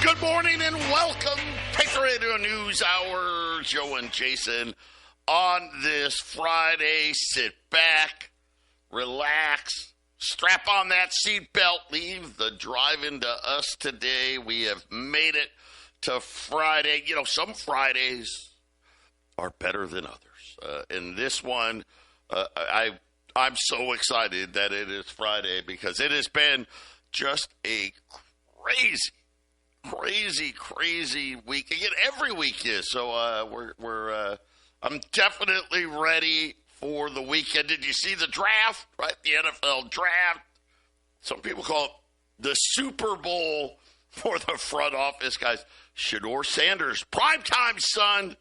Good morning and welcome. Patriot Radio News Hour. Joe and Jason on this Friday. Sit back, relax, strap on that seatbelt, leave the driving to us today. We have made it to Friday. You know, some Fridays are better than others. And this one, I'm so excited that it is Friday because it has been just a crazy week. Again, every week is. So I'm definitely ready for the weekend. Did you see the draft? Right, the NFL draft. Some people call it the Super Bowl for the front office guys. Shedeur Sanders, primetime son,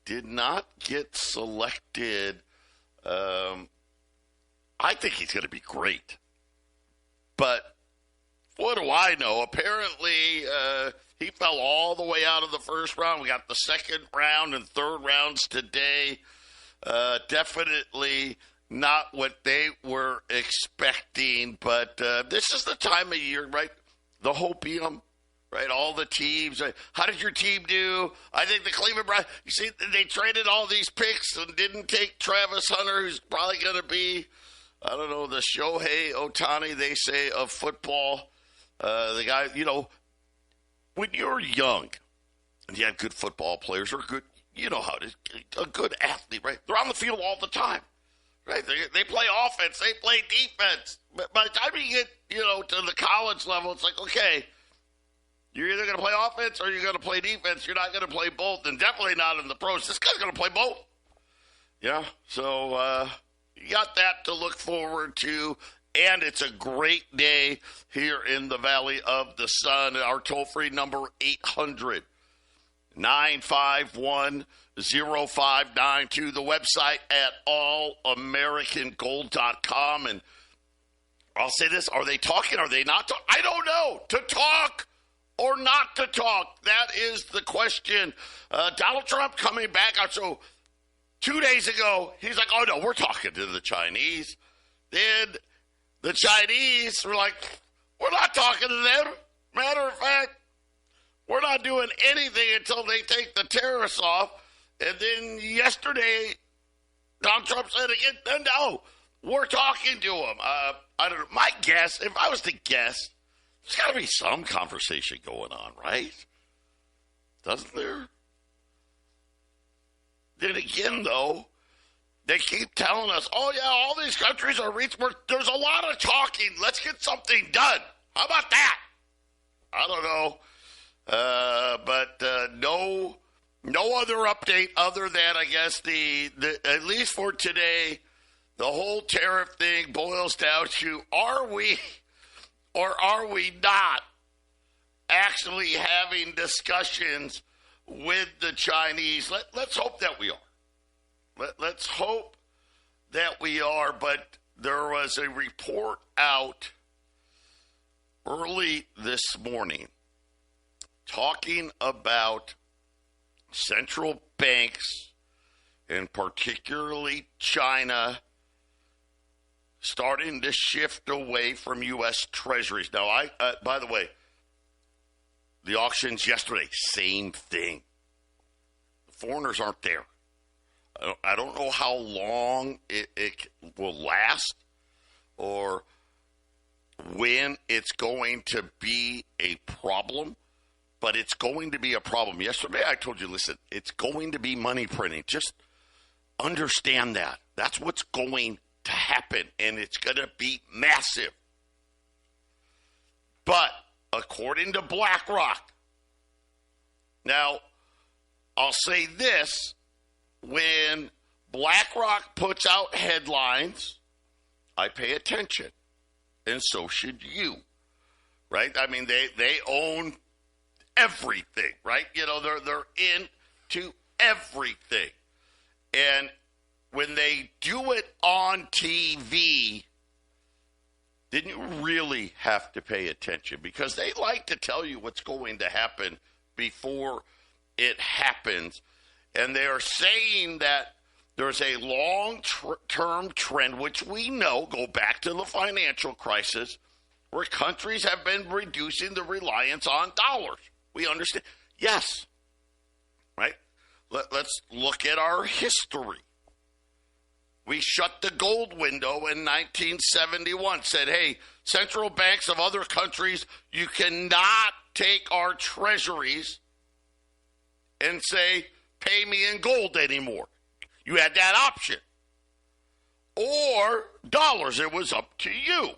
did not get selected. I think he's going to be great, but what do I know? Apparently, he fell all the way out of the first round. We got the second round and third rounds today. Definitely not what they were expecting, but this is the time of year, right? The hopium, right? All the teams. How did your team do? I think the Cleveland Browns, you see, they traded all these picks and didn't take Travis Hunter, who's probably going to be, I don't know, the Shohei Ohtani, they say, of football. The guy, you know, when you're young and you have good football players or good, you know how it is, a good athlete, right? They're on the field all the time, right? They play offense, they play defense. But by the time you get, you know, to the college level, it's like, okay, you're either going to play offense or you're going to play defense. You're not going to play both, and definitely not in the pros. This guy's going to play both. Yeah, so you got that to look forward to. And it's a great day here in the Valley of the Sun. Our toll-free number, 800-951-0592. The website at allamericangold.com. And I'll say this, are they talking? Are they not talking? I don't know. To talk or not to talk? That is the question. Donald Trump coming back out. So 2 days ago, he's like, oh, no, we're talking to the Chinese. Then the Chinese were like, we're not talking to them. Matter of fact, we're not doing anything until they take the tariffs off. And then yesterday, Donald Trump said again, no, we're talking to them. I don't know. My guess, if I was to guess, there's got to be some conversation going on, right? Doesn't there? Then again, though, they keep telling us, oh, yeah, all these countries are reaching. There's a lot of talking. Let's get something done. How about that? I don't know. But no other update other than, I guess, the at least for today, the whole tariff thing boils down to, are we or are we not actually having discussions with the Chinese? Let's hope that we are. Let's hope that we are, but there was a report out early this morning talking about central banks, and particularly China, starting to shift away from U.S. Treasuries. Now, by the way, the auctions yesterday, same thing. The foreigners aren't there. I don't know how long it will last or when it's going to be a problem, but it's going to be a problem. Yesterday I told you, listen, it's going to be money printing. Just understand that. That's what's going to happen, and it's going to be massive. But according to BlackRock, now I'll say this, when BlackRock puts out headlines, I pay attention, and so should you, right? I mean, they own everything, right? You know, they're into everything. And when they do it on TV, then you really have to pay attention because they like to tell you what's going to happen before it happens. And they are saying that there's a long-term trend, which we know, go back to the financial crisis, where countries have been reducing the reliance on dollars. We understand. Yes. Right? Let's look at our history. We shut the gold window in 1971, said, hey, central banks of other countries, you cannot take our treasuries and say, pay me in gold anymore. You had that option. Or dollars. It was up to you.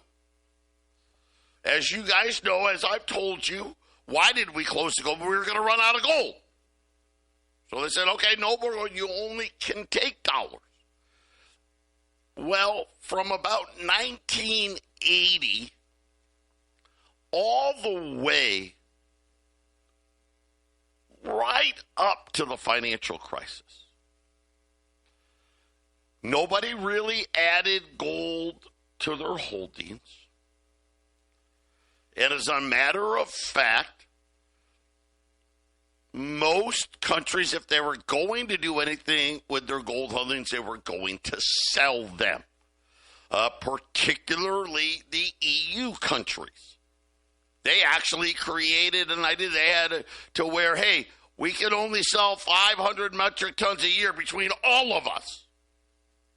As you guys know, as I've told you, why did we close the gold? We were going to run out of gold. So they said, okay, no more, you only can take dollars. Well, from about 1980 all the way right up to the financial crisis, nobody really added gold to their holdings. And as a matter of fact, most countries, if they were going to do anything with their gold holdings, they were going to sell them, particularly the EU countries. They actually created an idea. They had to where, hey, we can only sell 500 metric tons a year between all of us,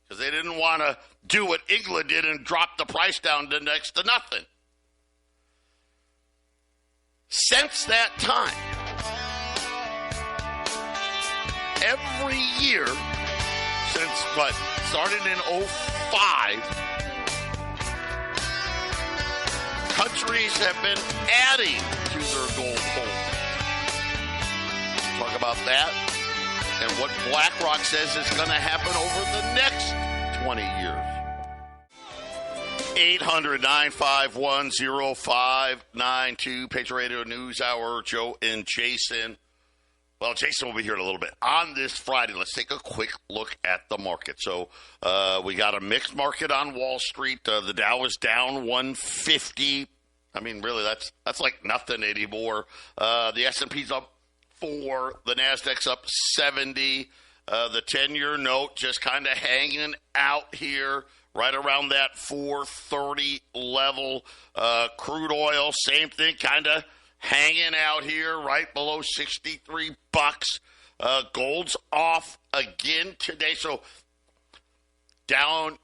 because they didn't want to do what England did and drop the price down to next to nothing. Since that time, every year since started in 2005, countries have been adding to their gold holdings. Talk about that and what BlackRock says is going to happen over the next 20 years. 800-951-0592, Patriot Radio News Hour, Joe and Jason. Well, Jason will be here in a little bit. On this Friday, let's take a quick look at the market. So we got a mixed market on Wall Street. The Dow is down 150. I mean, really, that's like nothing anymore. The S&P's up 4. The NASDAQ's up 70. The 10-year note just kind of hanging out here, right around that 430 level. Crude oil, same thing, kind of hanging out here right below $63. Gold's off again today. So down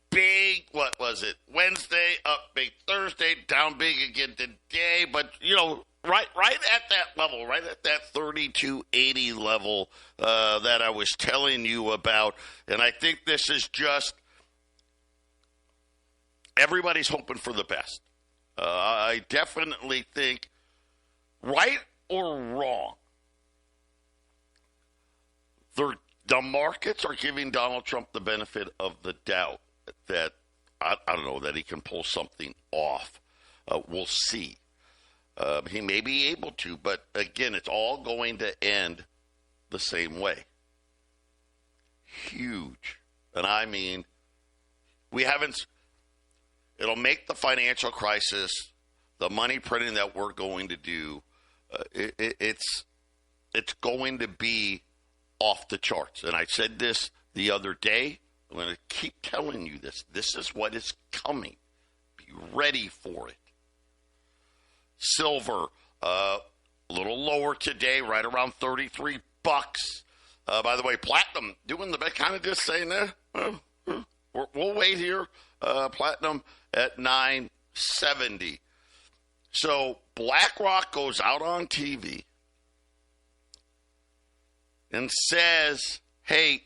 big, what was it? Wednesday, up big Thursday, down big again today. But, you know, right at that level, right at that 3280 level that I was telling you about. And I think this is just everybody's hoping for the best. I definitely think, right or wrong, the markets are giving Donald Trump the benefit of the doubt that, I don't know, that he can pull something off. We'll see. He may be able to, but again, it's all going to end the same way. Huge. And I mean, it'll make the financial crisis, the money printing that we're going to do, it's going to be off the charts. And I said this the other day. I'm going to keep telling you this. This is what is coming. Be ready for it. Silver, a little lower today, right around $33. By the way, platinum doing the best, kind of just saying that. We'll wait here. Platinum at $970. So BlackRock goes out on TV and says, hey,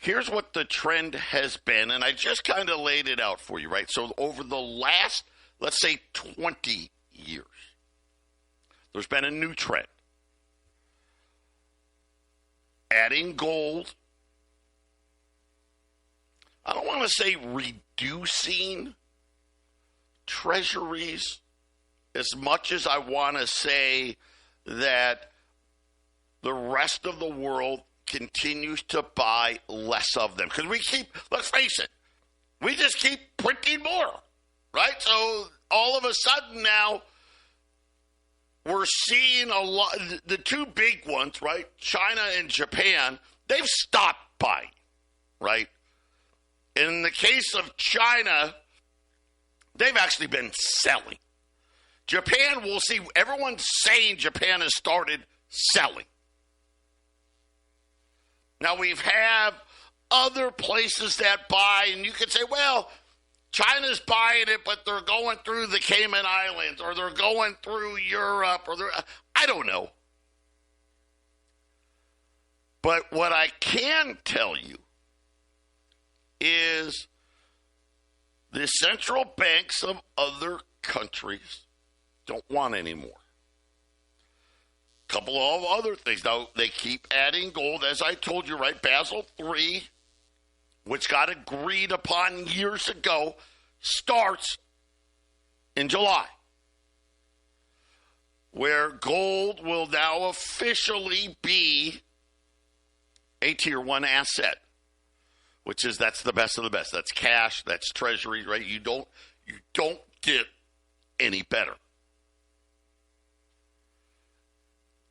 here's what the trend has been. And I just kind of laid it out for you, right? So over the last, let's say, 20 years, there's been a new trend. Adding gold. I don't want to say reducing treasuries as much as I want to say that the rest of the world continues to buy less of them. Because let's face it, we just keep printing more, right? So all of a sudden now we're seeing a lot, the two big ones, right? China and Japan, they've stopped buying, right? In the case of China, they've actually been selling. Japan, we'll see. Everyone's saying Japan has started selling. Now, we've had other places that buy, and you could say, well, China's buying it, but they're going through the Cayman Islands, or they're going through Europe, or I don't know. But what I can tell you is the central banks of other countries don't want any more. Couple of other things. Now, they keep adding gold. As I told you, right, Basel III, which got agreed upon years ago, starts in July, where gold will now officially be a Tier 1 asset, which is, that's the best of the best. That's cash, that's treasury, right? You don't get any better.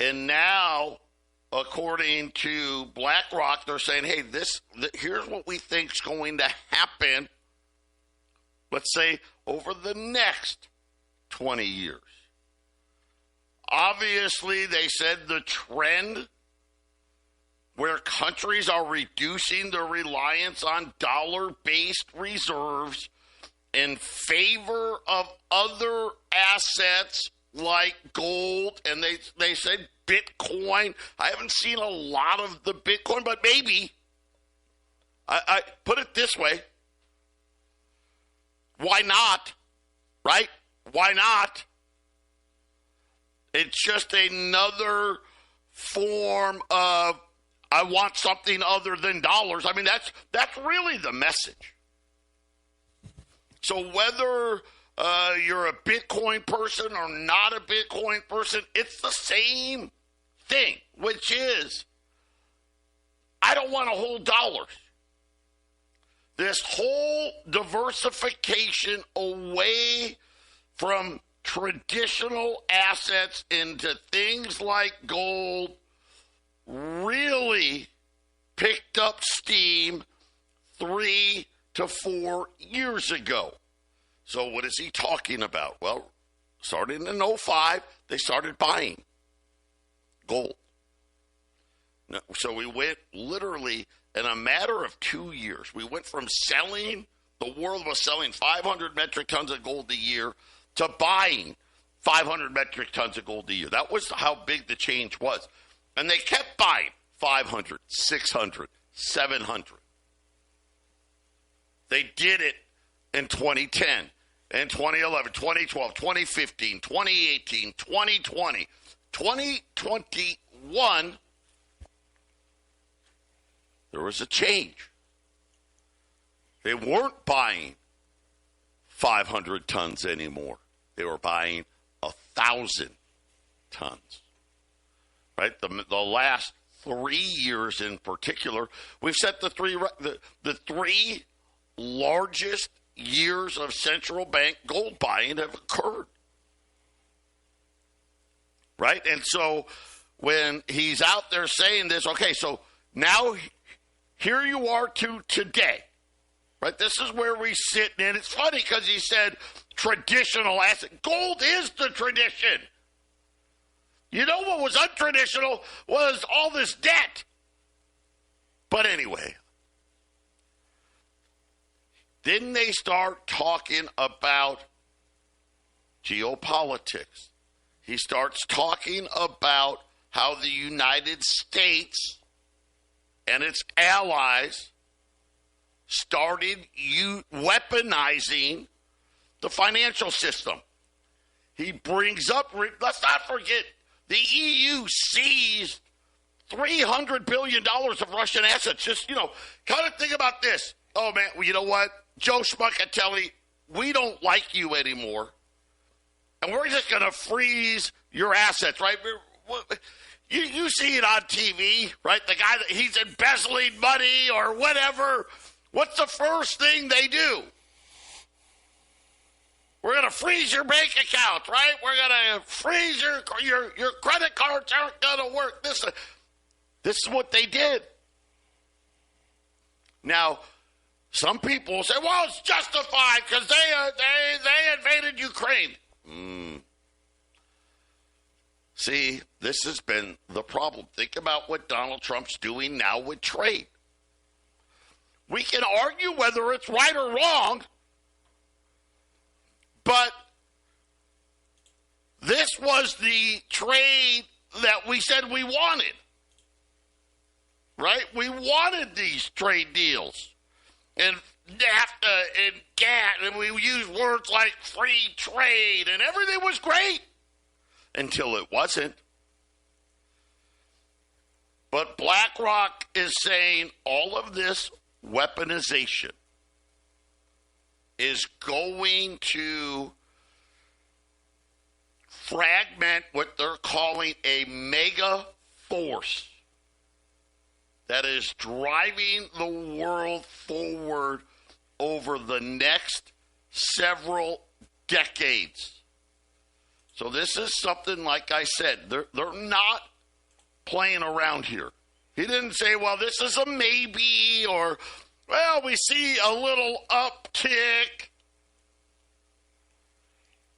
And now, according to BlackRock, they're saying, hey, here's what we think is going to happen, let's say, over the next 20 years. Obviously, they said the trend where countries are reducing their reliance on dollar-based reserves in favor of other assets like gold, and they said Bitcoin. I haven't seen a lot of the Bitcoin, but maybe. I put it this way. Why not? Right? Why not? It's just another form of, I want something other than dollars. I mean, that's really the message. So whether you're a Bitcoin person or not a Bitcoin person, it's the same thing, which is, I don't want to hold dollars. This whole diversification away from traditional assets into things like gold really picked up steam 3 to 4 years ago. So what is he talking about? Well, starting in 2005, they started buying gold. So we went literally in a matter of 2 years. We went from selling, the world was selling 500 metric tons of gold a year to buying 500 metric tons of gold a year. That was how big the change was. And they kept buying 500, 600, 700. They did it in 2010. In 2011, 2012, 2015, 2018, 2020, 2021, there was a change. They weren't buying 500 tons anymore. They were buying 1,000 tons. Right? The last 3 years in particular, we've set the three largest years of central bank gold buying have occurred. Right? And so when he's out there saying this, okay, so now here you are to today. Right? This is where we sit. And it's funny because he said traditional asset. Gold is the tradition. You know what was untraditional was all this debt. But anyway, then they start talking about geopolitics. He starts talking about how the United States and its allies started weaponizing the financial system. He brings up, let's not forget, the EU seized $300 billion of Russian assets. Just, kind of think about this. Oh, man, well, you know what? Joe Schmuckatelli, we don't like you anymore. And we're just going to freeze your assets, right? You see it on TV, right? The guy, he's embezzling money or whatever. What's the first thing they do? We're going to freeze your bank account, right? We're going to freeze your credit cards aren't going to work. This is what they did. Now, some people will say, well, it's justified because they invaded Ukraine. See, this has been the problem. Think about what Donald Trump's doing now with trade. We can argue whether it's right or wrong, but this was the trade that we said we wanted, right? We wanted these trade deals. And NAFTA and GATT, and we used words like free trade, and everything was great until it wasn't. But BlackRock is saying all of this weaponization is going to fragment what they're calling a mega force that is driving the world forward over the next several decades. So this is something, like I said, they're not playing around here. He didn't say, well, this is a maybe, or, well, we see a little uptick.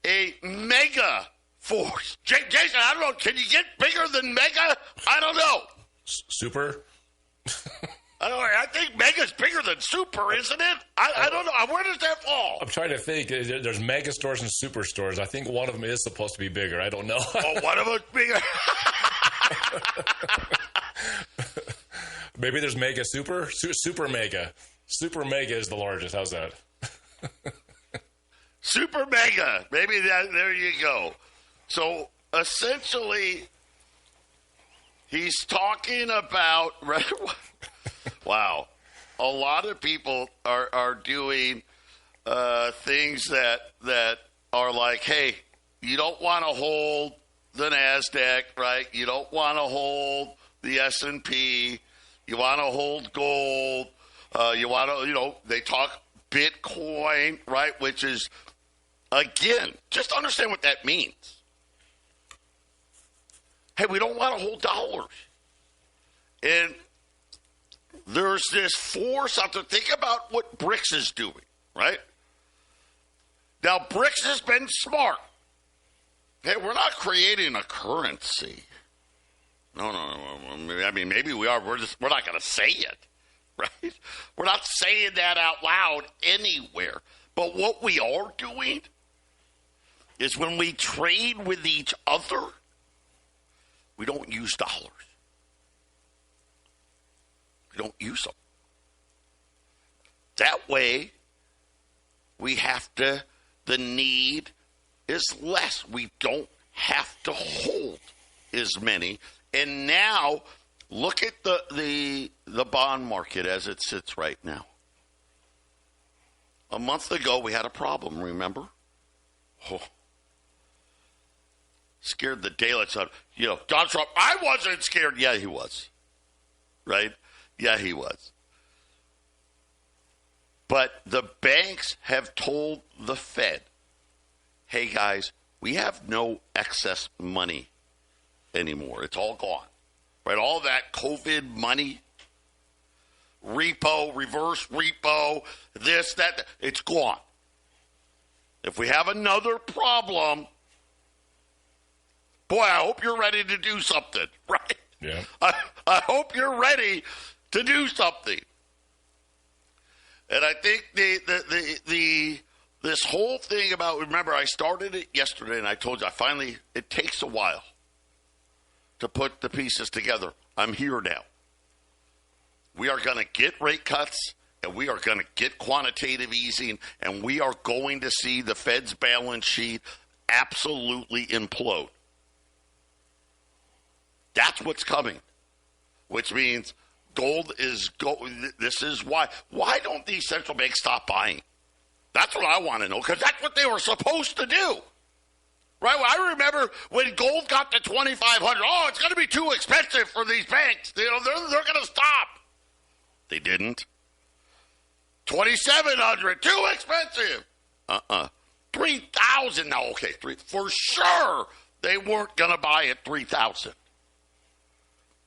A mega force. Jason, I don't know, can you get bigger than mega? I don't know. Super? I don't know. I think mega's bigger than super, isn't it? I don't know. Where does that fall? I'm trying to think. There's mega stores and super stores. I think one of them is supposed to be bigger. I don't know. Oh, one of them's bigger. Maybe there's mega super? Super mega. Super mega is the largest. How's that? Super mega. Maybe there you go. So essentially, he's talking about, wow, a lot of people are doing things that are like, hey, you don't want to hold the NASDAQ, right? You don't want to hold the S&P. You want to hold gold. You want to, they talk Bitcoin, right? Which is, again, just understand what that means. Hey, we don't want to hold dollars. And there's this force out there. Think about what BRICS is doing, right? Now, BRICS has been smart. Hey, we're not creating a currency. No. I mean, maybe we are. We're not going to say it, right? We're not saying that out loud anywhere. But what we are doing is when we trade with each other, we don't use dollars. We don't use them. That way, the need is less. We don't have to hold as many. And now, look at the bond market as it sits right now. A month ago, we had a problem, remember? Oh. Scared the daylights out. Donald Trump, I wasn't scared. Yeah, he was. Right? Yeah, he was. But the banks have told the Fed, hey, guys, we have no excess money anymore. It's all gone. Right? All that COVID money, repo, reverse repo, this, that, it's gone. If we have another problem, boy, I hope you're ready to do something, right? Yeah. I hope you're ready to do something. And I think this whole thing about, remember, I started it yesterday, and I told you, it takes a while to put the pieces together. I'm here now. We are going to get rate cuts, and we are going to get quantitative easing, and we are going to see the Fed's balance sheet absolutely implode. That's what's coming, which means gold is this is why. Why don't these central banks stop buying? That's what I want to know, because that's what they were supposed to do. Right? Well, I remember when gold got to $2,500. Oh, it's going to be too expensive for these banks. They're going to stop. They didn't. $2,700, too expensive. $3,000. No, okay, for sure they weren't going to buy at $3,000.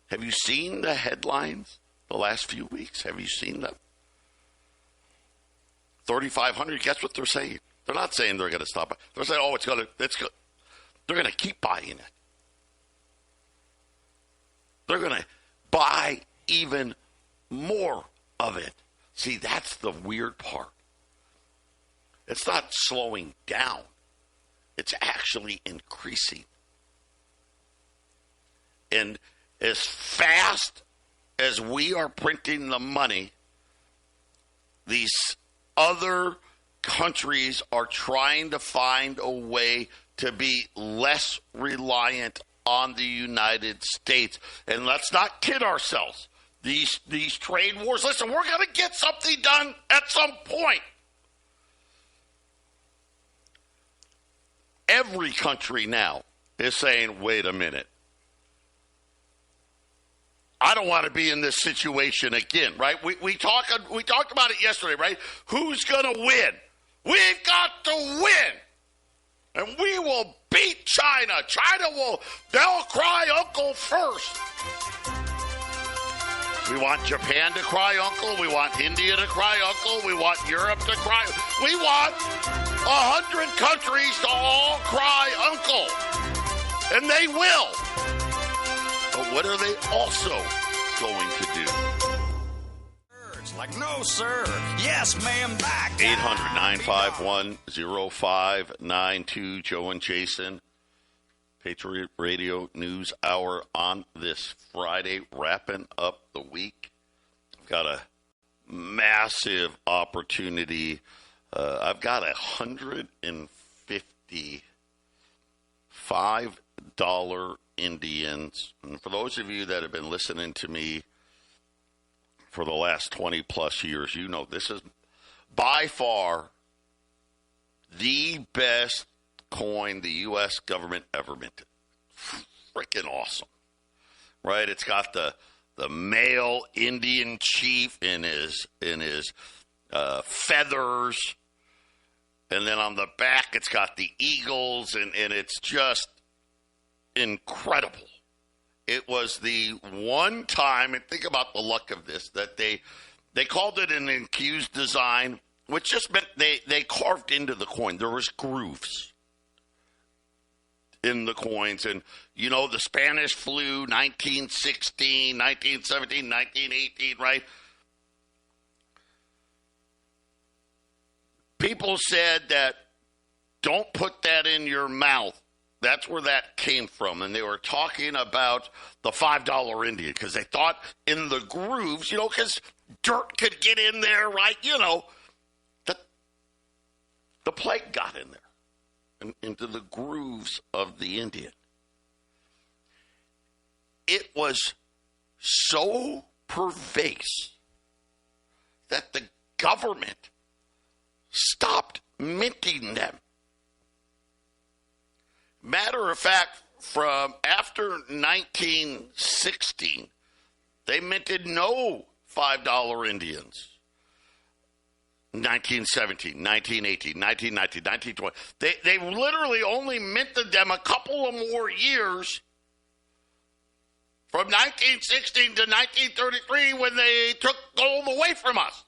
Have you seen the headlines the last few weeks? Have you seen them? 3,500. Guess what they're saying? They're not saying they're going to stop it. They're saying, oh, it's good. They're going to keep buying it. They're going to buy even more of it. See, that's the weird part. It's not slowing down. It's actually increasing. And as fast as we are printing the money, these other countries are trying to find a way to be less reliant on the United States. And let's not kid ourselves. These trade wars, listen, we're going to get something done at some point. Every country now is saying, wait a minute. I don't want to be in this situation again, right? We talked about it yesterday, right? Who's going to win? We've got to win. And we will beat China. They'll cry uncle first. We want Japan to cry uncle. We want India to cry uncle. We want Europe to cry. We want 100 countries to all cry uncle. And they will. But what are they also going to do? Like, no, sir. Yes, ma'am, back. 800-951-0592. Joe and Jason. Patriot Radio News Hour on this Friday, wrapping up the week. I've got a massive opportunity. I've got $150 $5 Indians. And for those of you that have been listening to me for the last 20 plus years, you know this is by far the best coin the U.S. government ever minted. Freaking awesome, right? It's got the male Indian chief in his feathers, and then on the back it's got the eagles, and it's just incredible. It was the one time, and think about the luck of this, that they called it an infused design, which just meant they carved into the coin. There was grooves in the coins. And, you know, the Spanish flu, 1916, 1917, 1918, right? People said that don't put that in your mouth. That's where that came from. And they were talking about the $5 Indian because they thought in the grooves, you know, because dirt could get in there, right? You know, the plague got in there and into the grooves of the Indian. It was so pervasive that the government stopped minting them. Matter of fact, from after 1916, they minted no $5 Indians. 1917, 1918, 1919, 1920. They literally only minted them a couple of more years from 1916 to 1933 when they took gold away from us.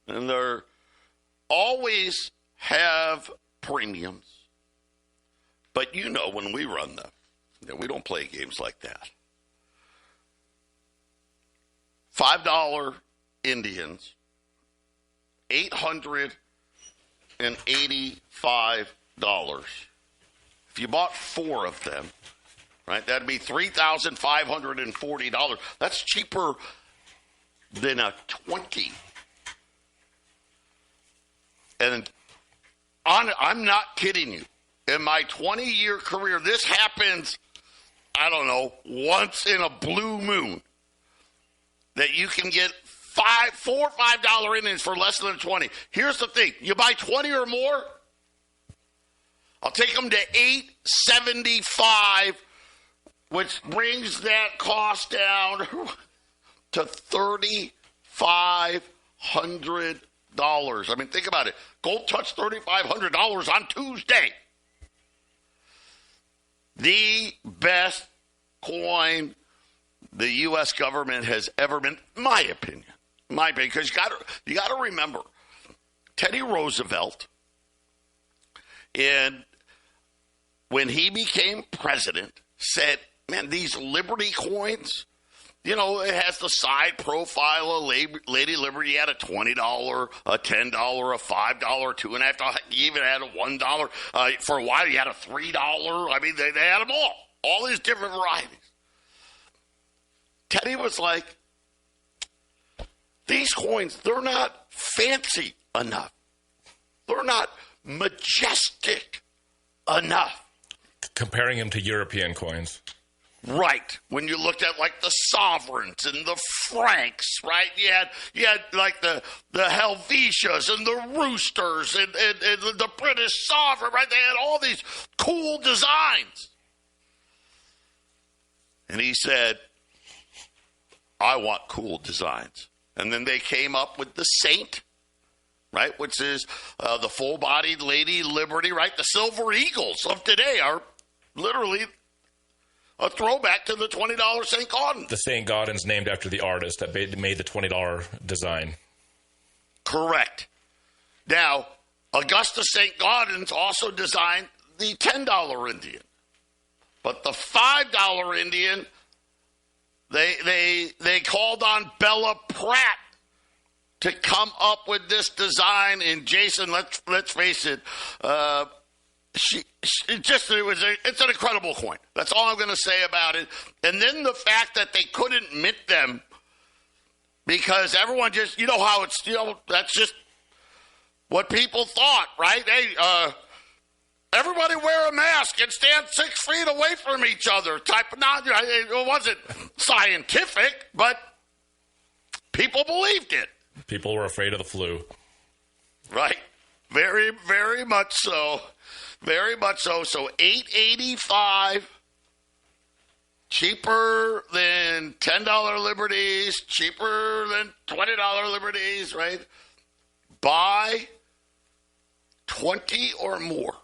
And they always have premiums. But you know when we run them, we don't play games like that. $5 Indians, $885. If you bought 4 of them, right, that'd be $3,540. That's cheaper than a 20. And I'm not kidding you. In my 20-year career, this happens, I don't know, once in a blue moon, that you can get $4 or $5 Indians for less than 20. Here's the thing. You buy 20 or more, I'll take them to $875, which brings that cost down to $3,500. I mean, think about it. Gold touched $3,500 on Tuesday. The best coin the U.S. government has ever been, my opinion, because you got to remember, Teddy Roosevelt, and when he became president, said man, these Liberty coins, you know, it has the side profile of Lady Liberty. You had a $20, a $10, a $5, $2.50. You even had a $1. For a while, you had a $3. I mean, they had them all these different varieties. Teddy was like, these coins, they're not fancy enough. They're not majestic enough. Comparing them to European coins. Right. When you looked at like the sovereigns and the francs, right? You had like the Helvetias and the roosters and the British sovereign, right? They had all these cool designs. And he said, I want cool designs. And then they came up with the Saint, right? Which is the full-bodied Lady Liberty, right? The Silver Eagles of today are literally a throwback to the $20 St. Gaudens. The St. Gaudens named after the artist that made the $20 design. Correct. Now, Augusta St. Gaudens also designed the $10 Indian. But the $5 Indian, they called on Bella Pratt to come up with this design. And Jason, let's face it, it's an incredible coin. That's all I'm going to say about it. And then the fact that they couldn't mint them because everyone just, you know how it's, that's just what people thought, right? Hey, everybody wear a mask and stand 6 feet away from each other type of, it wasn't scientific, but people believed it. People were afraid of the flu. Right. Very, very much so. Very much so. So $8.85, cheaper than $10 Liberties, cheaper than $20 Liberties, right? Buy 20 or more.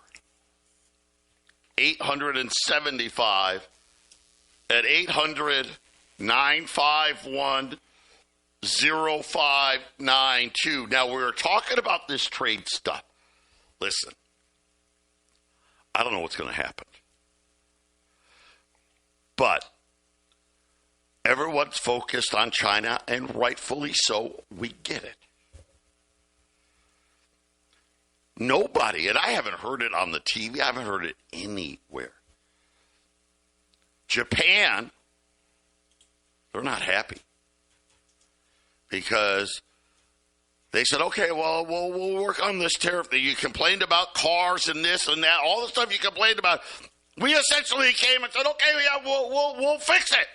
$875 at 800-951-0592. Now, we were talking about this trade stuff. Listen, I don't know what's going to happen. But everyone's focused on China, and rightfully so. We get it. Nobody, and I haven't heard it on the TV, I haven't heard it anywhere. Japan, they're not happy. Because they said, okay, well, we'll work on this tariff thing. You complained about cars and this and that, all the stuff you complained about. We essentially came and said, okay, yeah, we'll fix it.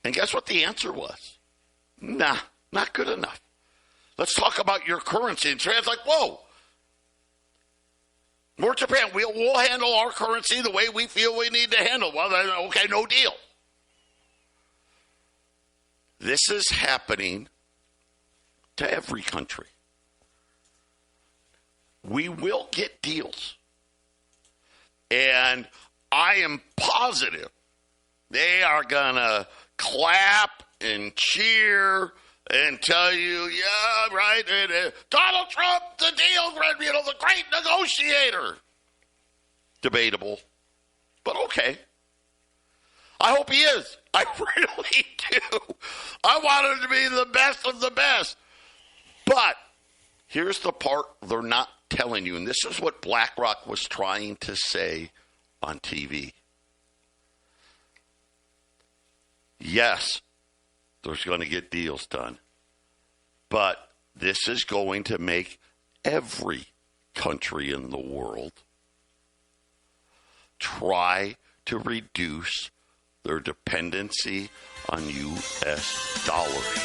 And guess what the answer was? Nah, not good enough. Let's talk about your currency. And Japan's like, whoa. We're Japan. We'll handle our currency the way we feel we need to handle. Well, then, okay, no deal. This is happening to every country. We will get deals. And I am positive they are going to clap and cheer and tell you, yeah, right, Donald Trump, the deal, the great negotiator. Debatable, but okay. I hope he is. I really do. I want him to be the best of the best. But here's the part they're not telling you, and this is what BlackRock was trying to say on TV. Yes, there's going to get deals done. But this is going to make every country in the world try to reduce their dependency on U.S. dollars.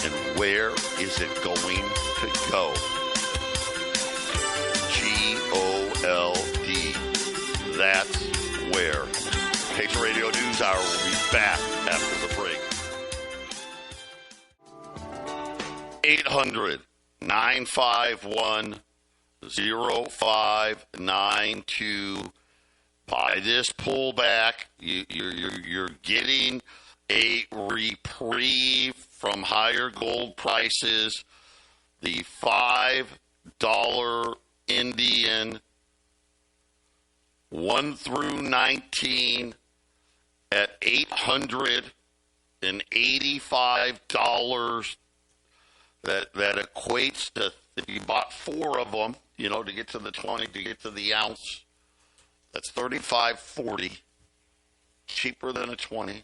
And where is it going to go? G-O-L-D. That's where. Patriot Radio News Hour will be back after the break. 800-951-0592. By this pullback, you're getting a reprieve from higher gold prices. The $5 Indian 1 through 19 at $885. That equates to, if you bought 4 of them, to get to the 20, to get to the ounce, that's $35.40, cheaper than a 20.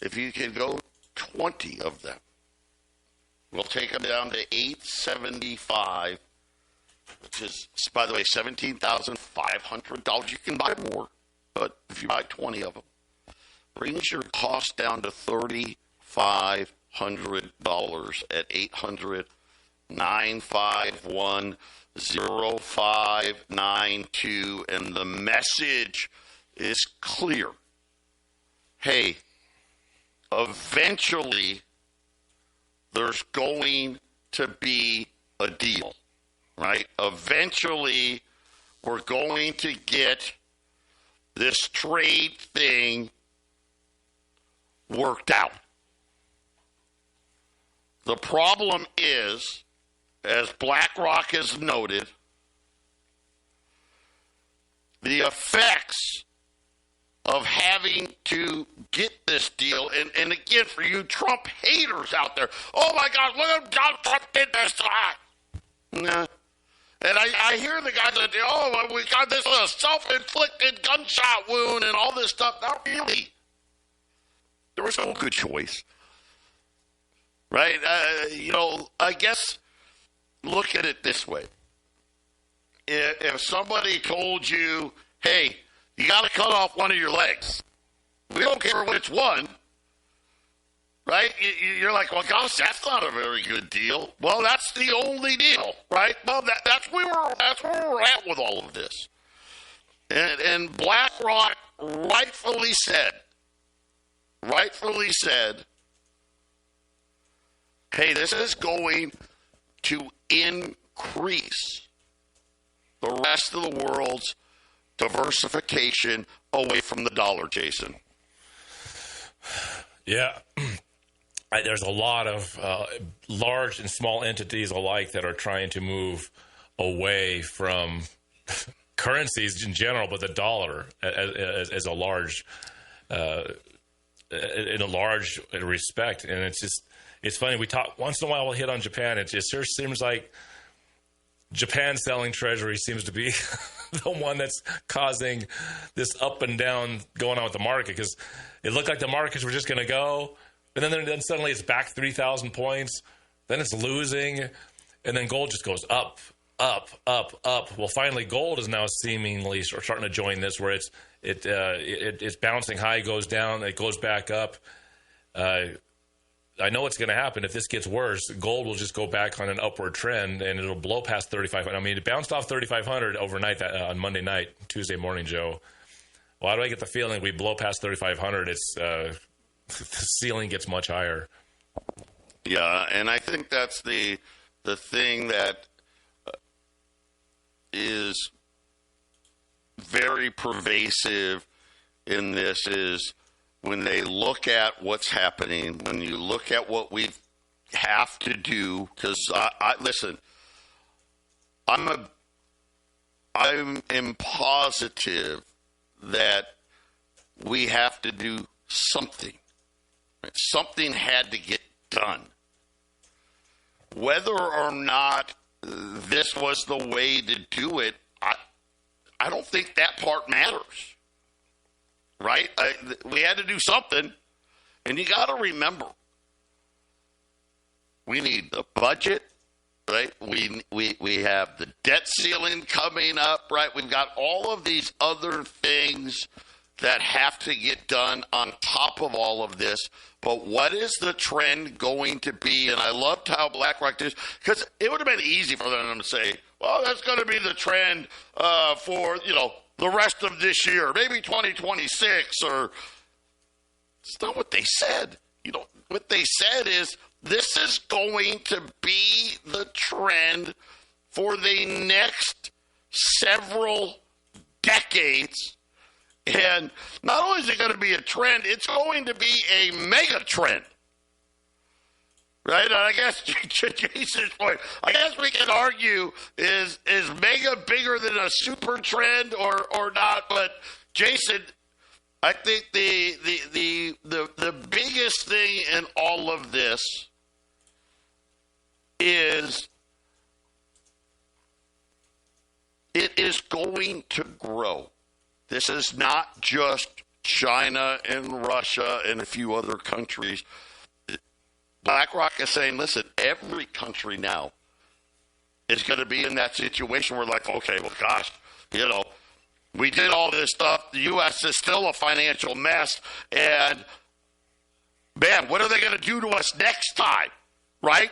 If you can go 20 of them, we'll take them down to $875, which is, by the way, $17,500. You can buy more, but if you buy 20 of them, brings your cost down to $3,500 at 800-951-0592, and the message is clear. Hey, eventually there's going to be a deal, right? Eventually we're going to get this trade thing worked out. The problem is, as BlackRock has noted, the effects of having to get this deal, and again, for you Trump haters out there, oh my God, look at Donald Trump did this. Nah. And I hear the guys that, we got this self-inflicted gunshot wound and all this stuff. Not really. There was no good choice. Right? I guess look at it this way. If somebody told you, hey, you got to cut off one of your legs, we don't care which one, right? You're like, well, gosh, that's not a very good deal. Well, that's the only deal, right? Well, that's where we're at with all of this. And BlackRock rightfully said, hey, this is going to increase the rest of the world's diversification away from the dollar, Jason. Yeah. There's a lot of large and small entities alike that are trying to move away from currencies in general, but the dollar as a large, in a large respect. And it's funny. We talk once in a while. We'll hit on Japan. It just sure seems like Japan selling treasury seems to be the one that's causing this up and down going on with the market, because it looked like the markets were just going to go, and then suddenly it's back 3,000 points. Then it's losing, and then gold just goes up, up, up, up. Well, finally, gold is now seemingly starting to join this, where it's bouncing high, goes down, it goes back up. I know what's going to happen. If this gets worse, gold will just go back on an upward trend, and it'll blow past 3,500. I mean, it bounced off 3,500 overnight on Monday night, Tuesday morning, Joe. Why do I get the feeling we blow past 3,500? It's the ceiling gets much higher. Yeah, and I think that's the thing that is very pervasive in this is when they look at what's happening, when you look at what we have to do, because listen, I'm positive that we have to do something. Right? Something had to get done. Whether or not this was the way to do it, I don't think that part matters. Right? We had to do something. And you got to remember, we need the budget, right? We have the debt ceiling coming up, right? We've got all of these other things that have to get done on top of all of this. But what is the trend going to be? And I loved how BlackRock did, because it would have been easy for them to say, well, that's going to be the trend for, the rest of this year, maybe 2026, or it's not what they said. What they said is this is going to be the trend for the next several decades. And not only is it going to be a trend, it's going to be a mega trend. right? And I guess Jason's point, I guess we can argue is mega bigger than a super trend or not? But Jason, I think the biggest thing in all of this is it is going to grow. This is not just China and Russia and a few other countries. BlackRock is saying, listen, every country now is going to be in that situation where, like, okay, well, gosh, we did all this stuff. The U.S. is still a financial mess. And, man, what are they going to do to us next time, right?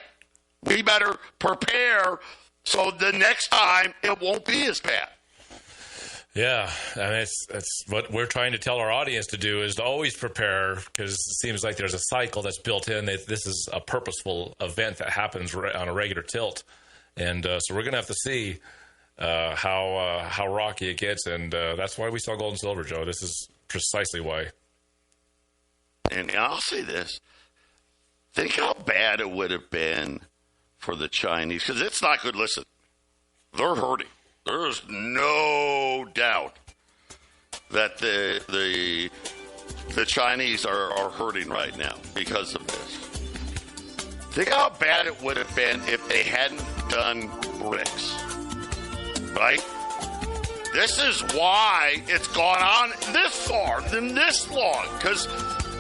We better prepare so the next time it won't be as bad. Yeah, I mean, it's what we're trying to tell our audience to do is to always prepare, because it seems like there's a cycle that's built in. This is a purposeful event that happens on a regular tilt. And so we're going to have to see how rocky it gets. And that's why we saw gold and silver, Joe. This is precisely why. And I'll say this. Think how bad it would have been for the Chinese, because it's not good. Listen, they're hurting. There's no doubt that the Chinese are hurting right now because of this. Think how bad it would have been if they hadn't done BRICS, right? This is why it's gone on this far and this long, because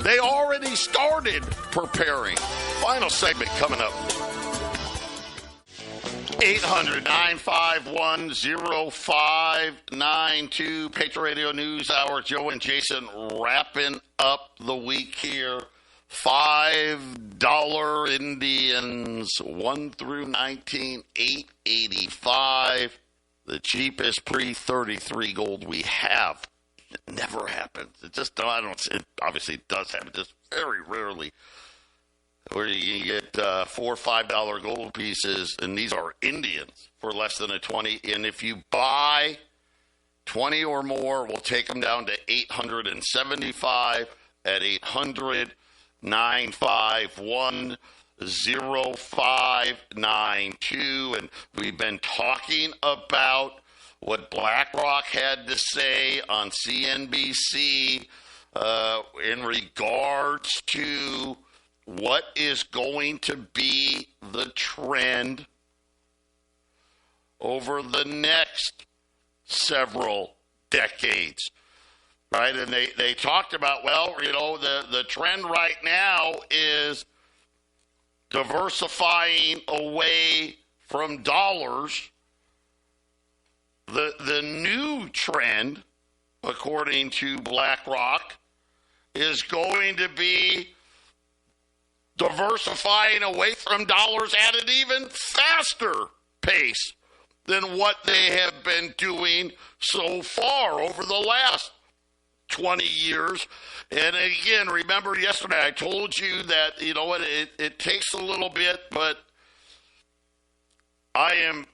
they already started preparing. Final segment coming up. 800-951-0592. Patriot Radio News Hour. Joe and Jason wrapping up the week here. $5 Indians, 1 through 19, $8.85. The cheapest pre-33 gold we have. It never happens. It just, it obviously does happen, just very rarely. Where you get $4 or $5 gold pieces, and these are Indians for less than a 20. And if you buy 20 or more, we'll take them down to 875 at 800-951-0592. And we've been talking about what BlackRock had to say on CNBC in regards to what is going to be the trend over the next several decades, right? And they talked about, the trend right now is diversifying away from dollars. The new trend, according to BlackRock, is going to be diversifying away from dollars at an even faster pace than what they have been doing so far over the last 20 years. And again, remember yesterday I told you that, it takes a little bit, but I am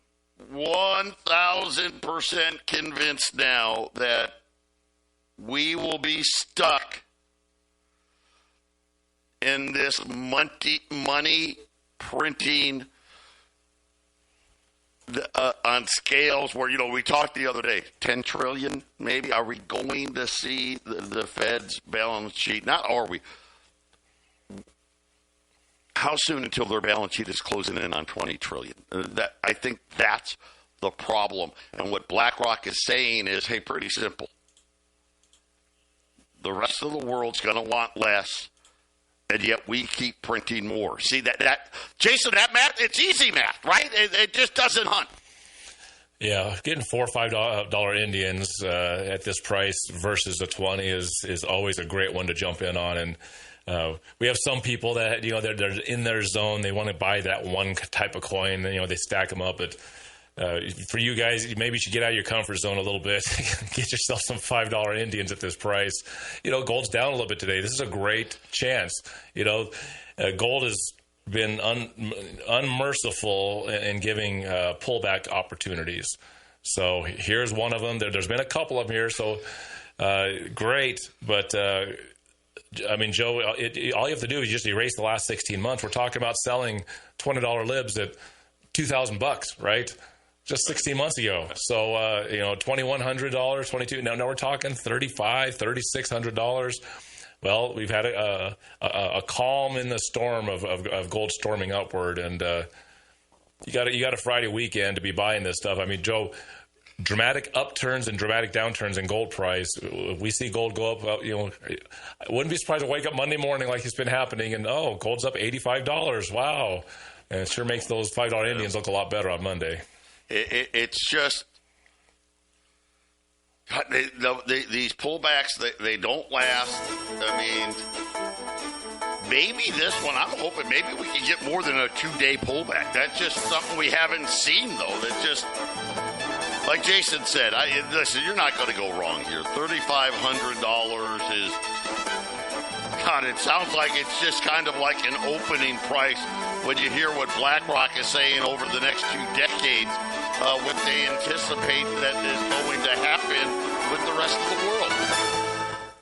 1,000% convinced now that we will be stuck in this money printing on scales where, we talked the other day, 10 trillion maybe. Are we going to see the Fed's balance sheet? Not are we. How soon until their balance sheet is closing in on 20 trillion? I think that's the problem. And what BlackRock is saying is, hey, pretty simple. The rest of the world's going to want less. And yet we keep printing more. See that Jason, that math, it's easy math, right? It just doesn't hunt. Yeah, getting $4 or $5 Indians at this price versus the 20 is always a great one to jump in on. And we have some people that they're in their zone. They want to buy that one type of coin. They stack them up. But for you guys, maybe you should get out of your comfort zone a little bit. Get yourself some $5 Indians at this price. Gold's down a little bit today. This is a great chance. Gold has been unmerciful in giving pullback opportunities. So here's one of them. There's been a couple of them here. So great, but I mean, Joe, all you have to do is just erase the last 16 months. We're talking about selling $20 libs at $2,000, right? Just 16 months ago. So, $2,100, $2,200. Now we're talking $3,500, $3,600. Well, we've had a calm in the storm of gold storming upward, and you got a Friday weekend to be buying this stuff. I mean, Joe, dramatic upturns and dramatic downturns in gold price. We see gold go up. I wouldn't be surprised to wake up Monday morning like it's been happening, and gold's up $85. Wow, and it sure makes those $5 Indians look a lot better on Monday. It's just these pullbacks. They don't last. I mean, maybe this one, I'm hoping maybe we can get more than a 2-day pullback. That's just something we haven't seen, though. That's just, like Jason said, listen, you're not going to go wrong here. $3,500 is, God, it sounds like it's just kind of like an opening price when you hear what BlackRock is saying over the next 2 decades, what they anticipate that is going to happen with the rest of the world.